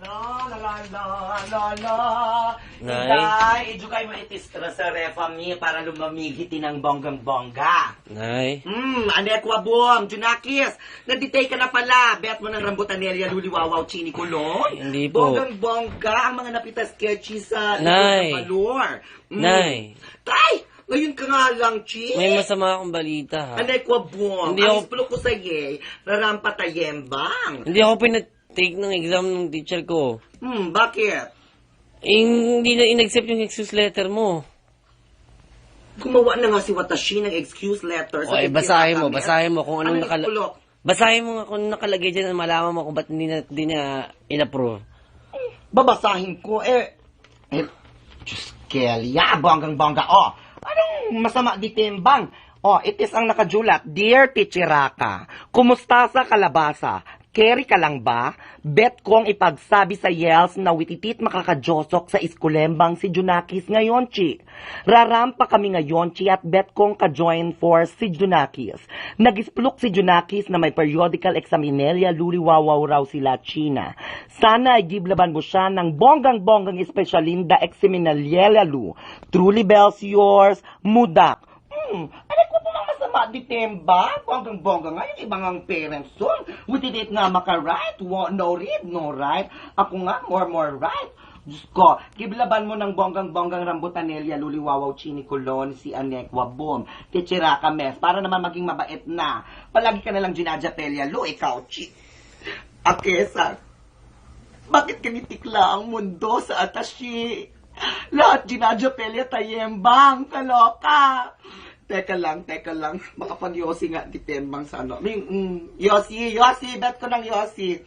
La la la la la. Nay? Inday, idugay mo itistra sa refa mi para lumamigiti ng bonggang-bongga. Nay? Anekwa bom, Junakis. Nanditay ka na pala. Bet mo ng rambutanelya, luliwawaw, chini kulon. Hindi po. Bonggang-bongga ang mga napita sketchy sa Nay. Balor. Nay? Tay! Ngayon ka nga lang, Chi. May masama akong balita, ha? Anekwa bom. Hindi Ang ako- ispulok ko sa ye, rarampatayembang. Hindi ako pinatake ng exam ng teacher ko. Bakit? Hindi na in-accept yung excuse letter mo. Gumawa na nga si Watashi ng excuse letter. Okay, basahin mo kung anong ispulok? Basahin mo nga kung anong nakalagay dyan, malaman mo kung ba't hindi na in-approve. Babasahin ko, Diyos, Kelly, bonggang-bongga. Anong masama di timbang? It is ang nakajulat. Dear Tichiraka, kumusta sa kalabasa? Carry ka lang ba? Bet ko ang ipagsabi sa Yels na wititit makakajosok sa iskulembang si Junakis ngayon, Chi. Rarampa kami ngayon, Chi, at bet kong ka-join force si Junakis. Nag-isplok si Junakis na may periodical examinelia luliwawaw raw sila, China. Sana ay giblaban mo siya ng bonggang-bonggang espesyalinda examinaliela lu. Truly bells yours, Mudak. Ano ko po mga masama di temba? Bonggang-bongga nga yung ibang ang parents doon. With it nga maka-right, no read, no right. Ako nga, more right. Diyos ko, kiblaban mo ng bonggang-bonggang rambutanelya, luliwawaw, chini kulon, si Anekwa Boom, Tichiraka Mes, para naman maging mabait na. Palagi ka nalang ginadjatelya, lo, ikaw, chi. Akesa, bakit kinitikla ang mundo sa atashi? Lahat ginadjatelya tayembang, kaloka. Teka lang. Makapag-yosi nga, ditembang sa ano. Yosi, bet ko ng yosi.